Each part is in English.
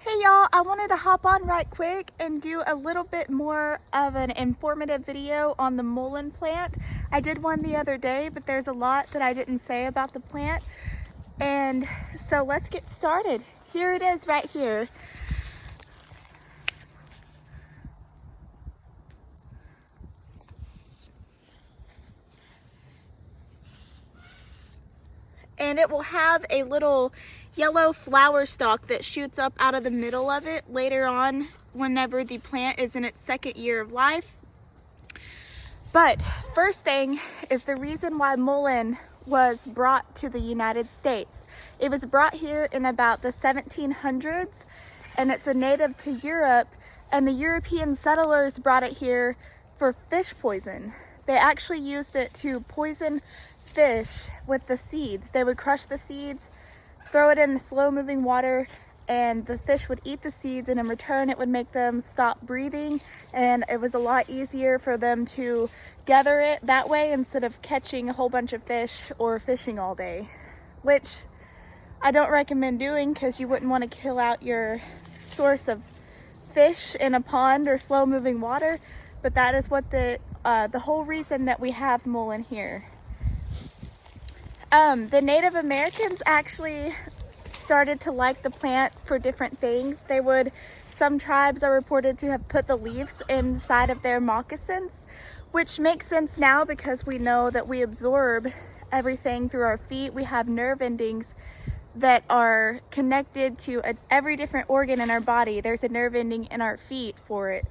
Hey y'all, I wanted to hop on right quick and do a little bit more of an informative video on the mullein plant. I did one the other day, but there's a lot that I didn't say about the plant. And so let's get started. Here it is right here. And it will have a little yellow flower stalk that shoots up out of the middle of it later on whenever the plant is in its second year of life. But first thing is the reason why mullein was brought to the United States. It was brought here in about the 1700s, and it's a native to Europe, and the European settlers brought it here for fish poison. They actually used it to poison fish with the seeds. They would crush the seeds, throw it in the slow moving water, and the fish would eat the seeds, and in return it would make them stop breathing, and it was a lot easier for them to gather it that way instead of catching a whole bunch of fish or fishing all day, which I don't recommend doing because you wouldn't want to kill out your source of fish in a pond or slow moving water. But that is what the whole reason that we have mullein here. The Native Americans actually started to like the plant for different things. Some tribes are reported to have put the leaves inside of their moccasins, which makes sense now because we know that we absorb everything through our feet. We have nerve endings that are connected to every different organ in our body. There's a nerve ending in our feet for it.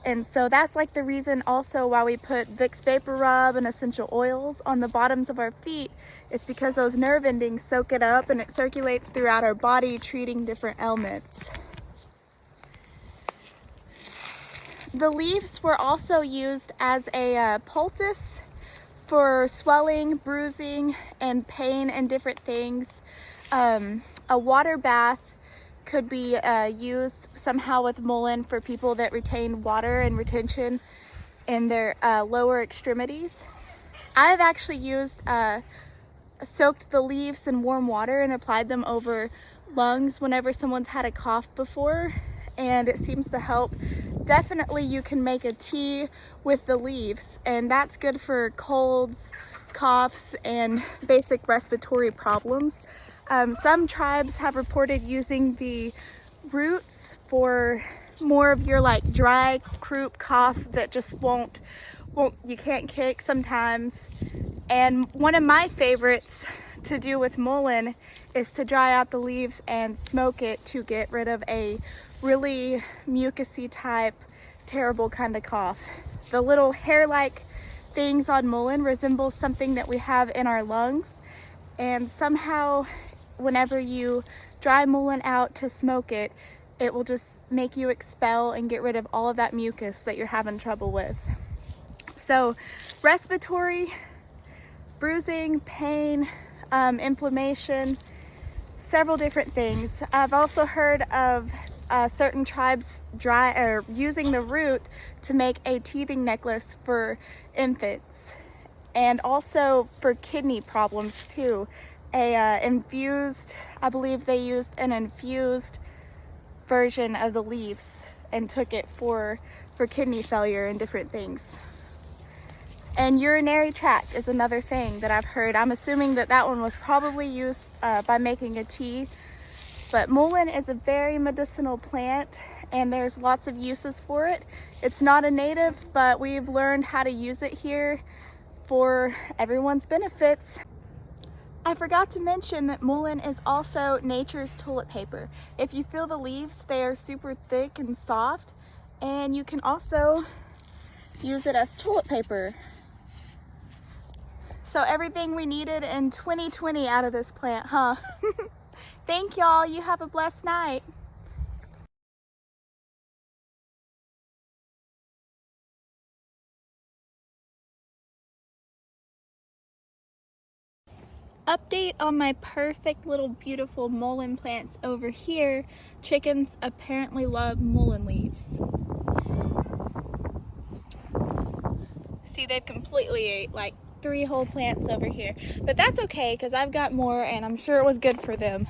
And so that's like the reason also why we put Vicks Vapor Rub and essential oils on the bottoms of our feet. It's because those nerve endings soak it up and it circulates throughout our body, treating different ailments. The leaves were also used as a poultice for swelling, bruising, and pain and different things. A water bath could be used somehow with mullein for people that retain water and retention in their lower extremities. I've actually soaked the leaves in warm water and applied them over lungs whenever someone's had a cough before, and it seems to help. Definitely you can make a tea with the leaves, and that's good for colds, coughs, and basic respiratory problems. Some tribes have reported using the roots for more of your like dry croup cough that just you can't kick sometimes. And one of my favorites to do with mullein is to dry out the leaves and smoke it to get rid of a really mucusy type, terrible kind of cough. The little hair-like things on mullein resemble something that we have in our lungs, and somehow whenever you dry mullein out to smoke it, it will just make you expel and get rid of all of that mucus that you're having trouble with. So respiratory, bruising, pain, inflammation, several different things. I've also heard of certain tribes using the root to make a teething necklace for infants, and also for kidney problems too. I believe they used an infused version of the leaves and took it for kidney failure and different things. And urinary tract is another thing that I've heard. I'm assuming that one was probably used by making a tea. But mullein is a very medicinal plant, and there's lots of uses for it. It's not a native, but we've learned how to use it here for everyone's benefits. I forgot to mention that mullein is also nature's toilet paper. If you feel the leaves, they are super thick and soft, and you can also use it as toilet paper. So everything we needed in 2020 out of this plant, huh? Thank y'all. You have a blessed night. Update on my perfect little beautiful mullein plants over here. Chickens apparently love mullein leaves. See, they've completely ate like 3 whole plants over here, but that's okay because I've got more and I'm sure it was good for them.